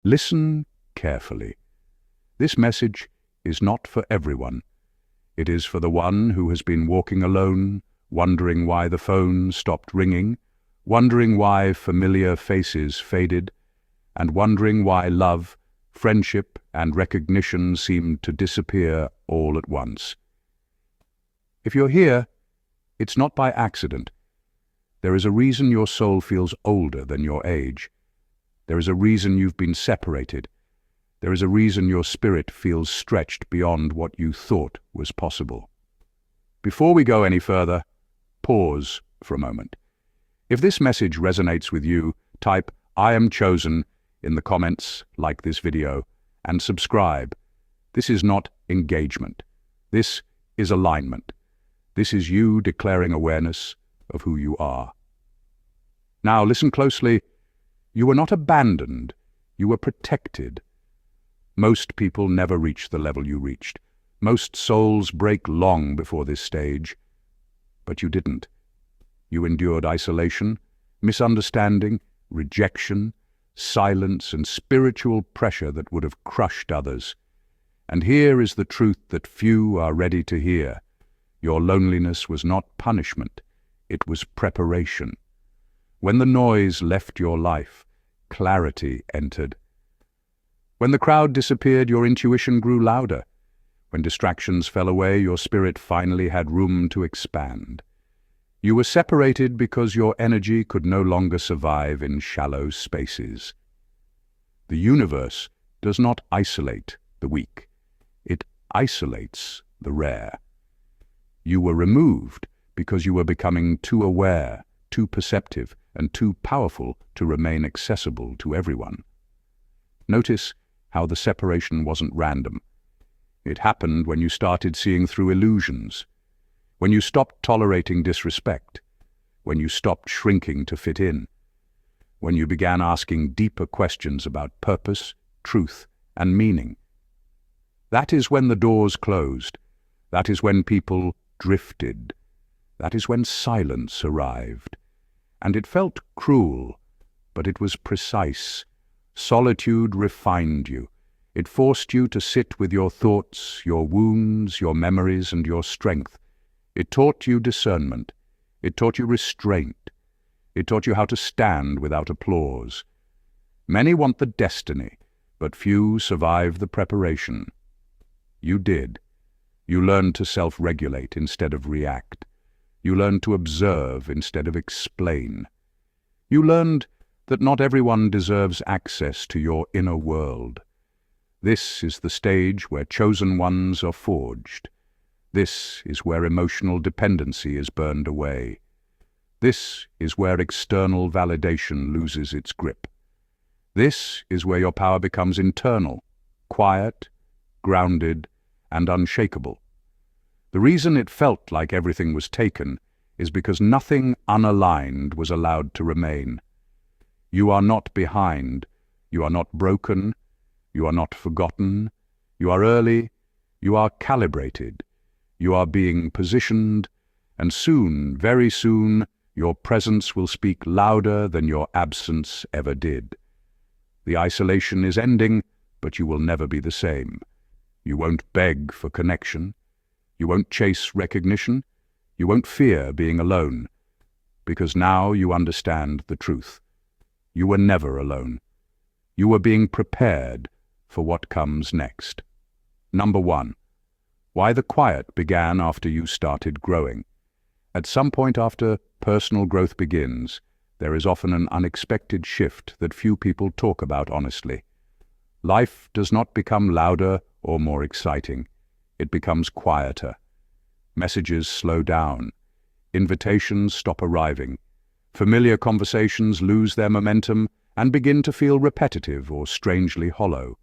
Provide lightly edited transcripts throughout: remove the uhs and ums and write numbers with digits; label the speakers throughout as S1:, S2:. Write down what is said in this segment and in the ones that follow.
S1: Listen carefully. This message is not for everyone. It is for the one who has been walking alone, wondering why the phone stopped ringing, wondering why familiar faces faded, and wondering why love, friendship, and recognition seemed to disappear all at once. If you're here, it's not by accident. There is a reason your soul feels older than your age. There is a reason you've been separated. There is a reason your spirit feels stretched beyond what you thought was possible. Before we go any further, pause for a moment. If this message resonates with you, type "I am chosen" in the comments, like this video, and subscribe. This is not engagement. This is alignment. This is you declaring awareness of who you are. Now listen closely. You were not abandoned. You were protected. Most people never reach the level you reached. Most souls break long before this stage. But you didn't. You endured isolation, misunderstanding, rejection, silence, and spiritual pressure that would have crushed others. And here is the truth that few are ready to hear. Your loneliness was not punishment. It was preparation. When the noise left your life, clarity entered. When the crowd disappeared, your intuition grew louder. When distractions fell away, your spirit finally had room to expand. You were separated because your energy could no longer survive in shallow spaces. The universe does not isolate the weak. It isolates the rare. You were removed because you were becoming too aware, too perceptive, and too powerful to remain accessible to everyone. Notice how the separation wasn't random. It happened when you started seeing through illusions, when you stopped tolerating disrespect, when you stopped shrinking to fit in, when you began asking deeper questions about purpose, truth, and meaning. That is when the doors closed. That is when people drifted. That is when silence arrived. And it felt cruel, but it was precise. Solitude refined you. It forced you to sit with your thoughts, your wounds, your memories, and your strength. It taught you discernment. It taught you restraint. It taught you how to stand without applause. Many want the destiny, but few survive the preparation. You did. You learned to self-regulate instead of react. You learned to observe instead of explain. You learned that not everyone deserves access to your inner world. This is the stage where chosen ones are forged. This is where emotional dependency is burned away. This is where external validation loses its grip. This is where your power becomes internal, quiet, grounded, and unshakable. The reason it felt like everything was taken is because nothing unaligned was allowed to remain. You are not behind. You are not broken. You are not forgotten. You are early. You are calibrated. You are being positioned, and soon, very soon, your presence will speak louder than your absence ever did. The isolation is ending, but you will never be the same. You won't beg for connection. You won't chase recognition. You won't fear being alone, because now you understand the truth. You were never alone. You were being prepared for what comes next. Number 1. Why the quiet began after you started growing. At some point after personal growth begins, there is often an unexpected shift that few people talk about honestly. Life does not become louder or more exciting. It becomes quieter. Messages slow down. Invitations stop arriving. Familiar conversations lose their momentum and begin to feel repetitive or strangely hollow.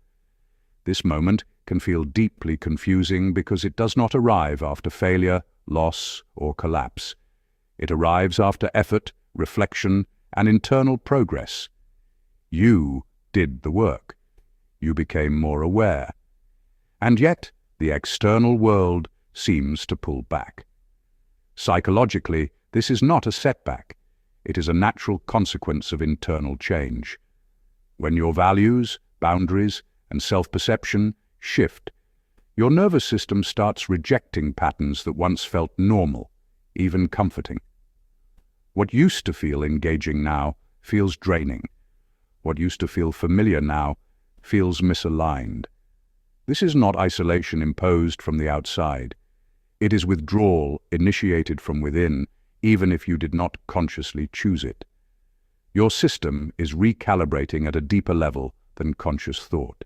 S1: This moment can feel deeply confusing because it does not arrive after failure, loss, or collapse. It arrives after effort, reflection, and internal progress. You did the work. You became more aware. And yet, the external world seems to pull back. Psychologically, this is not a setback. It is a natural consequence of internal change. When your values, boundaries, and self-perception shift. Your nervous system starts rejecting patterns that once felt normal, even comforting. What used to feel engaging now feels draining. What used to feel familiar now feels misaligned. This is not isolation imposed from the outside. It is withdrawal initiated from within, even if you did not consciously choose it. Your system is recalibrating at a deeper level than conscious thought.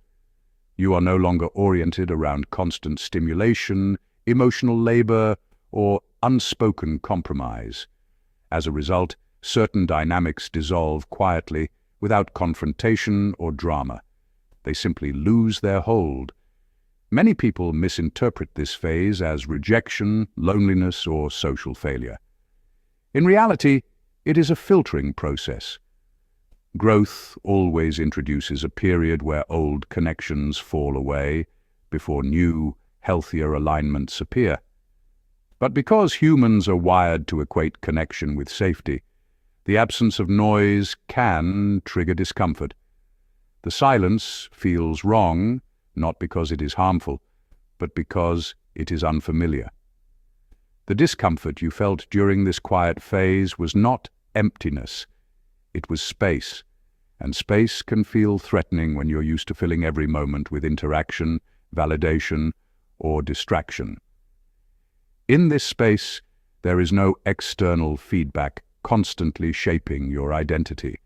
S1: You are no longer oriented around constant stimulation, emotional labor, or unspoken compromise. As a result, certain dynamics dissolve quietly, without confrontation or drama. They simply lose their hold. Many people misinterpret this phase as rejection, loneliness, or social failure. In reality, it is a filtering process. Growth always introduces a period where old connections fall away before new, healthier alignments appear. But because humans are wired to equate connection with safety, the absence of noise can trigger discomfort. The silence feels wrong, not because it is harmful, but because it is unfamiliar. The discomfort you felt during this quiet phase was not emptiness. It was space, and space can feel threatening when you're used to filling every moment with interaction, validation, or distraction. In this space, there is no external feedback constantly shaping your identity.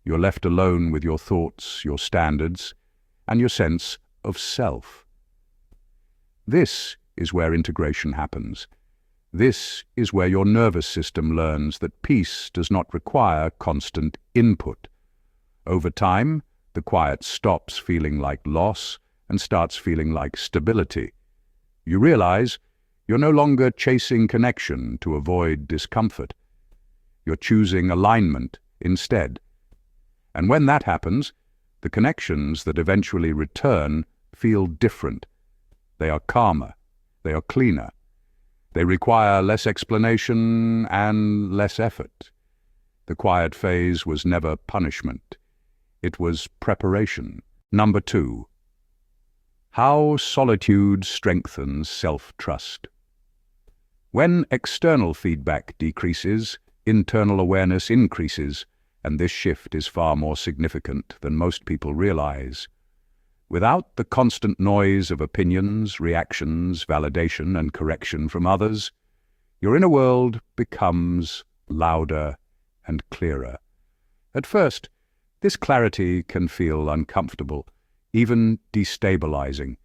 S1: You're left alone with your thoughts, your standards, and your sense of self. This is where integration happens. This is where your nervous system learns that peace does not require constant input. Over time, the quiet stops feeling like loss and starts feeling like stability. You realize you're no longer chasing connection to avoid discomfort. You're choosing alignment instead. And when that happens, the connections that eventually return feel different. They are calmer. They are cleaner. They require less explanation and less effort. The quiet phase was never punishment. It was preparation. Number 2. How solitude strengthens self-trust. When external feedback decreases, internal awareness increases, and this shift is far more significant than most people realize. Without the constant noise of opinions, reactions, validation, and correction from others, your inner world becomes louder and clearer. At first, this clarity can feel uncomfortable, even destabilizing.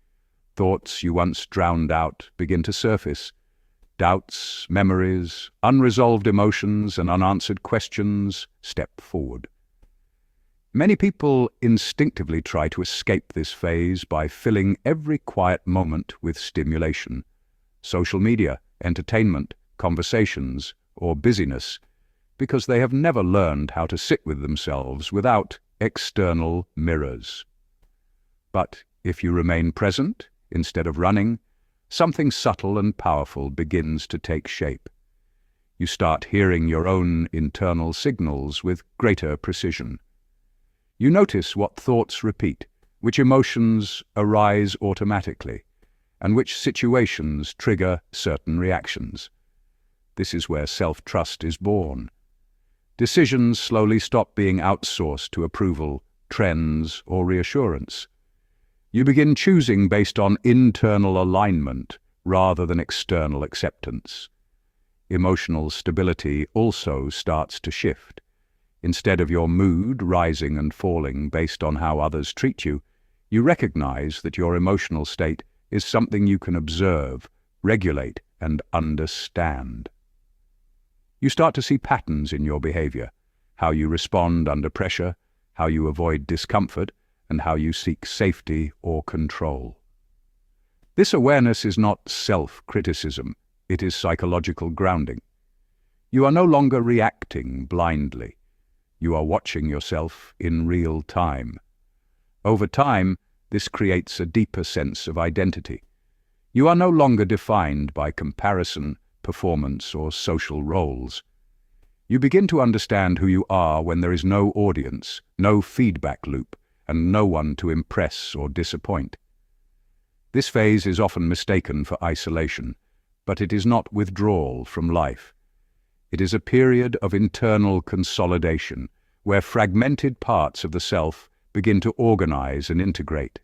S1: Thoughts you once drowned out begin to surface. Doubts, memories, unresolved emotions, and unanswered questions step forward. Many people instinctively try to escape this phase by filling every quiet moment with stimulation. Social media, entertainment, conversations, or busyness, because they have never learned how to sit with themselves without external mirrors. But if you remain present, instead of running, something subtle and powerful begins to take shape. You start hearing your own internal signals with greater precision. You notice what thoughts repeat, which emotions arise automatically, and which situations trigger certain reactions. This is where self-trust is born. Decisions slowly stop being outsourced to approval, trends, or reassurance. You begin choosing based on internal alignment rather than external acceptance. Emotional stability also starts to shift. Instead of your mood rising and falling based on how others treat you, you recognize that your emotional state is something you can observe, regulate, and understand. You start to see patterns in your behavior, how you respond under pressure, how you avoid discomfort, and how you seek safety or control. This awareness is not self-criticism, it is psychological grounding. You are no longer reacting blindly. You are watching yourself in real time. Over time, this creates a deeper sense of identity. You are no longer defined by comparison, performance, or social roles. You begin to understand who you are when there is no audience, no feedback loop, and no one to impress or disappoint. This phase is often mistaken for isolation, but it is not withdrawal from life. It is a period of internal consolidation, where fragmented parts of the self begin to organize and integrate.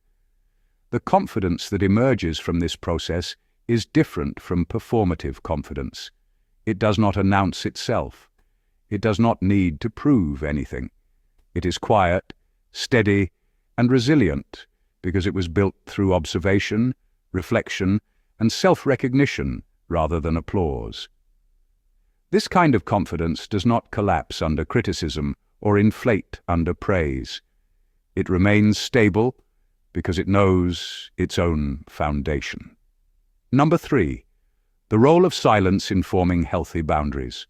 S1: The confidence that emerges from this process is different from performative confidence. It does not announce itself. It does not need to prove anything. It is quiet, steady, and resilient because it was built through observation, reflection, and self-recognition rather than applause. This kind of confidence does not collapse under criticism or inflate under praise. It remains stable because it knows its own foundation. Number 3, the role of silence in forming healthy boundaries.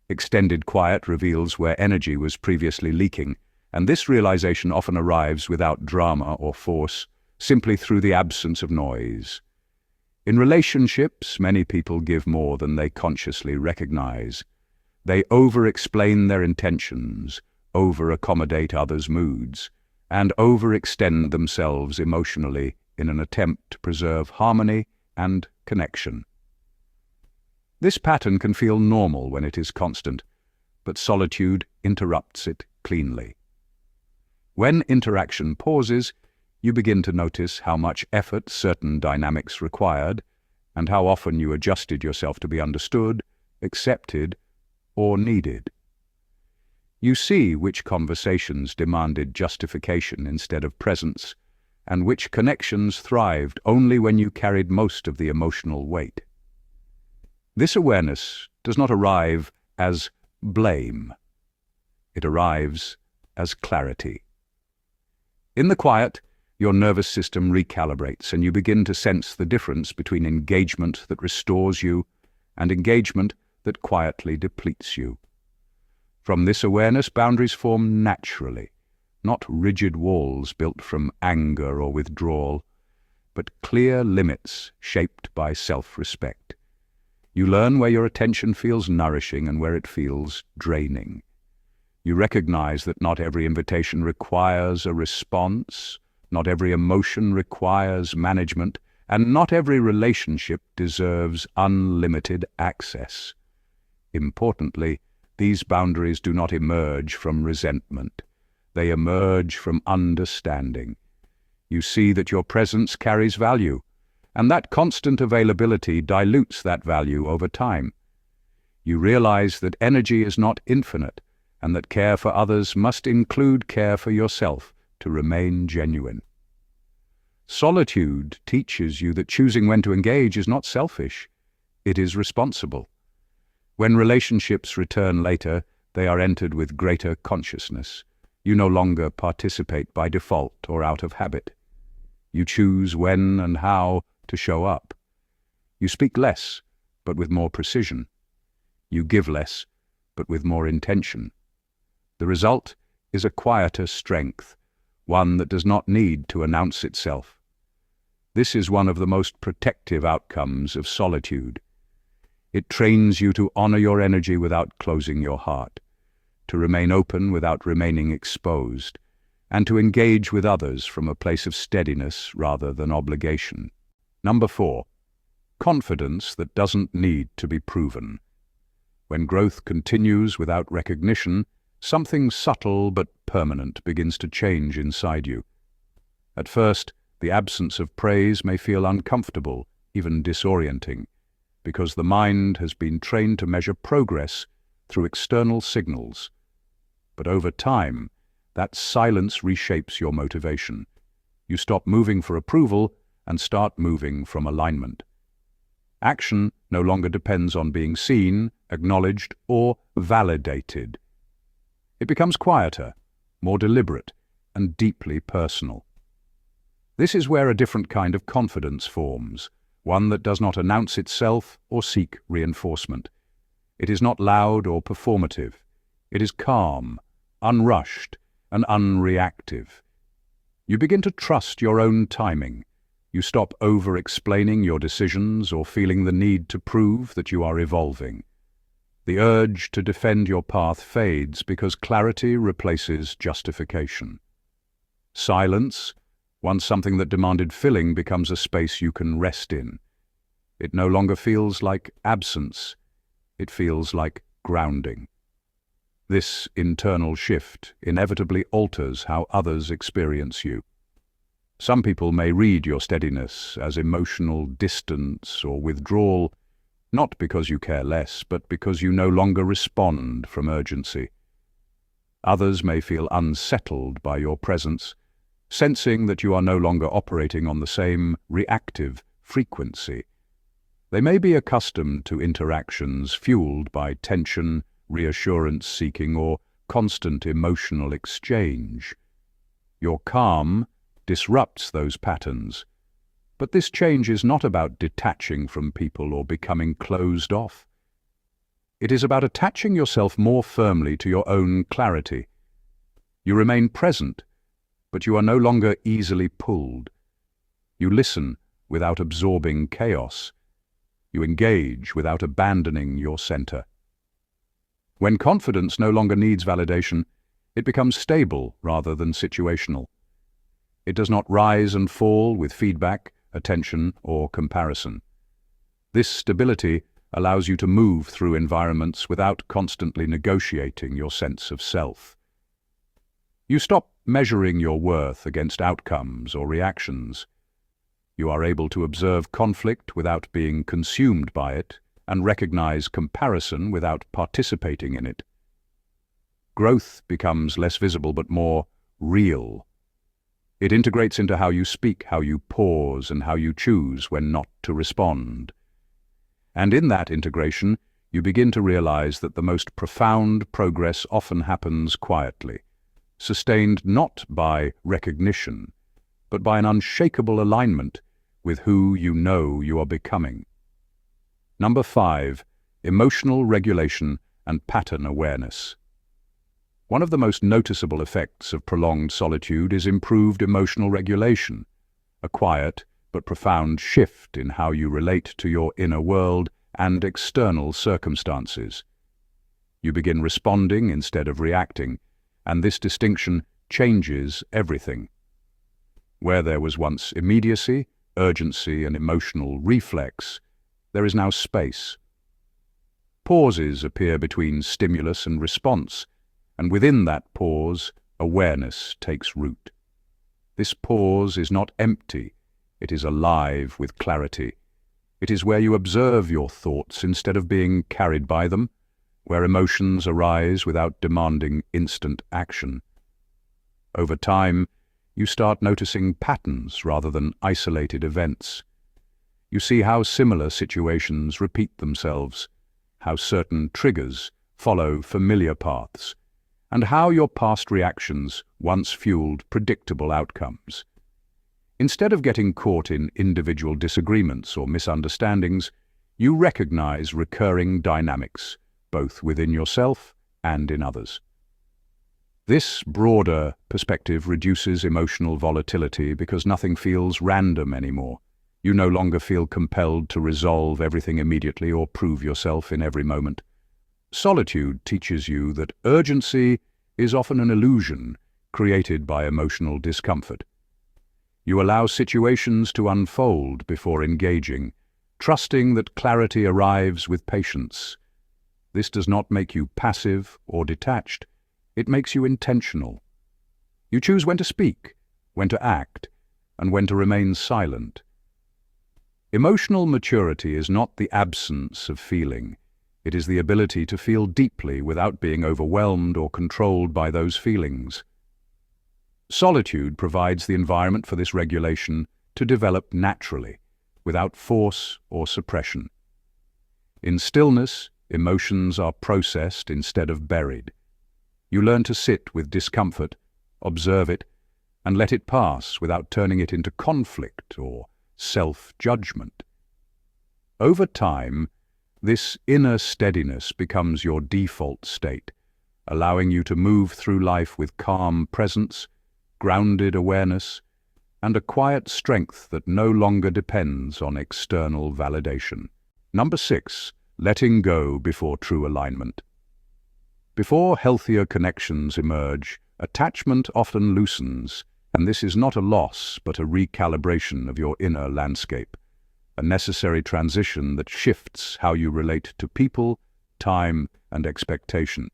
S1: Extended quiet reveals where energy was previously leaking, and this realization often arrives without drama or force, simply through the absence of noise. In relationships, many people give more than they consciously recognize. They over-explain their intentions, over-accommodate others' moods, and overextend themselves emotionally in an attempt to preserve harmony and connection. This pattern can feel normal when it is constant, but solitude interrupts it cleanly. When interaction pauses, you begin to notice how much effort certain dynamics required, and how often you adjusted yourself to be understood, accepted, or needed. You see which conversations demanded justification instead of presence, and which connections thrived only when you carried most of the emotional weight. This awareness does not arrive as blame. It arrives as clarity. In the quiet, your nervous system recalibrates, and you begin to sense the difference between engagement that restores you and engagement that quietly depletes you. From this awareness, boundaries form naturally, not rigid walls built from anger or withdrawal, but clear limits shaped by self-respect. You learn where your attention feels nourishing and where it feels draining. You recognize that not every invitation requires a response, not every emotion requires management, and not every relationship deserves unlimited access. Importantly, these boundaries do not emerge from resentment. They emerge from understanding. You see that your presence carries value, and that constant availability dilutes that value over time. You realize that energy is not infinite, and that care for others must include care for yourself to remain genuine. Solitude teaches you that choosing when to engage is not selfish, it is responsible. When relationships return later, they are entered with greater consciousness. You no longer participate by default or out of habit. You choose when and how to show up. You speak less, but with more precision. You give less, but with more intention. The result is a quieter strength, one that does not need to announce itself. This is one of the most protective outcomes of solitude. It trains you to honor your energy without closing your heart, to remain open without remaining exposed, and to engage with others from a place of steadiness rather than obligation. Number 4, confidence that doesn't need to be proven. When growth continues without recognition, something subtle but permanent begins to change inside you. At first, the absence of praise may feel uncomfortable, even disorienting, because the mind has been trained to measure progress through external signals. But over time, that silence reshapes your motivation. You stop moving for approval and start moving from alignment. Action no longer depends on being seen, acknowledged, or validated. It becomes quieter, more deliberate, and deeply personal. This is where a different kind of confidence forms, one that does not announce itself or seek reinforcement. It is not loud or performative. It is calm, unrushed, and unreactive. You begin to trust your own timing. You stop over-explaining your decisions or feeling the need to prove that you are evolving. The urge to defend your path fades because clarity replaces justification. Silence, once something that demanded filling, becomes a space you can rest in. It no longer feels like absence, it feels like grounding. This internal shift inevitably alters how others experience you. Some people may read your steadiness as emotional distance or withdrawal, not because you care less, but because you no longer respond from urgency. Others may feel unsettled by your presence, sensing that you are no longer operating on the same reactive frequency. They may be accustomed to interactions fueled by tension, reassurance-seeking, or constant emotional exchange. Your calm disrupts those patterns, but this change is not about detaching from people or becoming closed off. It is about attaching yourself more firmly to your own clarity. You remain present, but you are no longer easily pulled. You listen without absorbing chaos. You engage without abandoning your center. When confidence no longer needs validation, it becomes stable rather than situational. It does not rise and fall with feedback, attention, or comparison. This stability allows you to move through environments without constantly negotiating your sense of self. You stop measuring your worth against outcomes or reactions. You are able to observe conflict without being consumed by it, and recognize comparison without participating in it. Growth becomes less visible but more real. It integrates into how you speak, how you pause, and how you choose when not to respond. And in that integration, you begin to realize that the most profound progress often happens quietly, sustained not by recognition, but by an unshakable alignment with who you know you are becoming. Number 5, emotional regulation and pattern awareness. One of the most noticeable effects of prolonged solitude is improved emotional regulation, a quiet but profound shift in how you relate to your inner world and external circumstances. You begin responding instead of reacting, and this distinction changes everything. Where there was once immediacy, urgency, and emotional reflex, there is now space. Pauses appear between stimulus and response, and within that pause, awareness takes root. This pause is not empty, it is alive with clarity. It is where you observe your thoughts instead of being carried by them, where emotions arise without demanding instant action. Over time, you start noticing patterns rather than isolated events. You see how similar situations repeat themselves, how certain triggers follow familiar paths, and how your past reactions once fueled predictable outcomes. Instead of getting caught in individual disagreements or misunderstandings, you recognize recurring dynamics, both within yourself and in others. This broader perspective reduces emotional volatility because nothing feels random anymore. You no longer feel compelled to resolve everything immediately or prove yourself in every moment. Solitude teaches you that urgency is often an illusion created by emotional discomfort. You allow situations to unfold before engaging, trusting that clarity arrives with patience. This does not make you passive or detached. It makes you intentional. You choose when to speak, when to act, and when to remain silent. Emotional maturity is not the absence of feeling. It is the ability to feel deeply without being overwhelmed or controlled by those feelings. Solitude provides the environment for this regulation to develop naturally, without force or suppression. In stillness, emotions are processed instead of buried. You learn to sit with discomfort, observe it, and let it pass without turning it into conflict or self-judgment. Over time, this inner steadiness becomes your default state, allowing you to move through life with calm presence, grounded awareness, and a quiet strength that no longer depends on external validation. Number 6, letting go before true alignment. Before healthier connections emerge, attachment often loosens, And this is not a loss, but a recalibration of your inner landscape, a necessary transition that shifts how you relate to people, time, and expectation.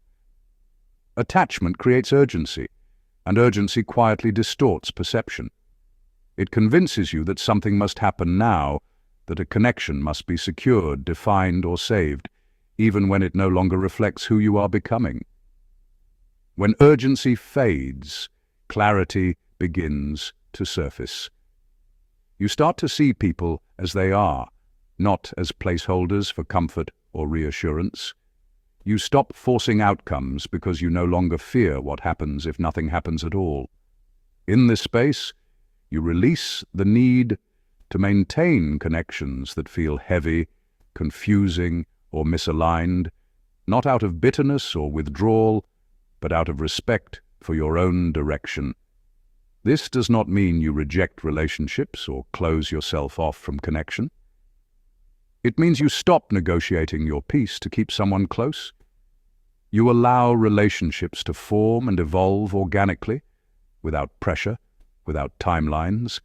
S1: Attachment creates urgency, and urgency quietly distorts perception. It convinces you that something must happen now, that a connection must be secured, defined, or saved, even when it no longer reflects who you are becoming. When urgency fades, clarity begins to surface. You start to see people as they are, not as placeholders for comfort or reassurance. You stop forcing outcomes because you no longer fear what happens if nothing happens at all. In this space, you release the need to maintain connections that feel heavy, confusing, or misaligned, not out of bitterness or withdrawal, but out of respect for your own direction. This does not mean you reject relationships or close yourself off from connection. It means you stop negotiating your peace to keep someone close. You allow relationships to form and evolve organically, without pressure, without timelines,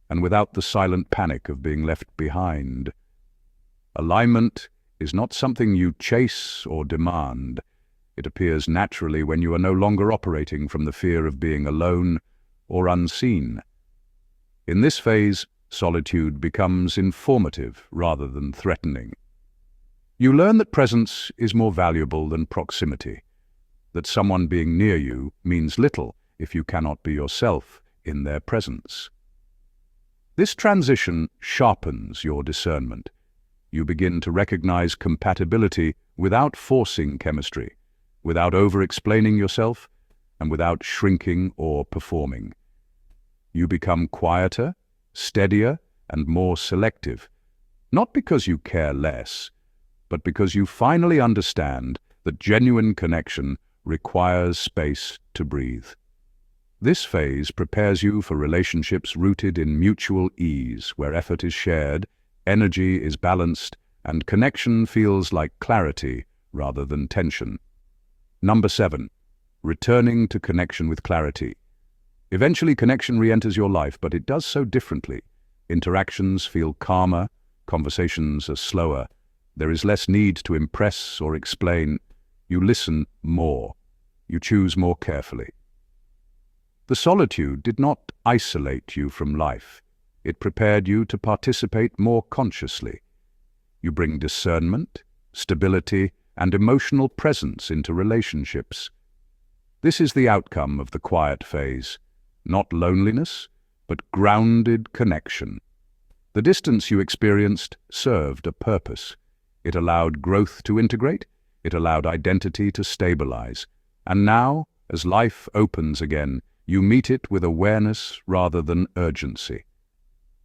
S1: and without the silent panic of being left behind. Alignment is not something you chase or demand. It appears naturally when you are no longer operating from the fear of being alone or unseen. In this phase, solitude becomes informative rather than threatening. You learn that presence is more valuable than proximity, that someone being near you means little if you cannot be yourself in their presence. This transition sharpens your discernment. You begin to recognize compatibility without forcing chemistry, without over-explaining yourself, and without shrinking or performing. You become quieter, steadier, and more selective, not because you care less, but because you finally understand that genuine connection requires space to breathe. This phase prepares you for relationships rooted in mutual ease, where effort is shared, energy is balanced, and connection feels like clarity rather than tension. Number 7. Returning to connection with clarity. Eventually, connection re-enters your life, but it does so differently. Interactions feel calmer, conversations are slower. There is less need to impress or explain. You listen more. You choose more carefully. The solitude did not isolate you from life. It prepared you to participate more consciously. You bring discernment, stability, and emotional presence into relationships. This is the outcome of the quiet phase. Not loneliness, but grounded connection. The distance you experienced served a purpose. It allowed growth to integrate, it allowed identity to stabilize. And now, as life opens again, you meet it with awareness rather than urgency.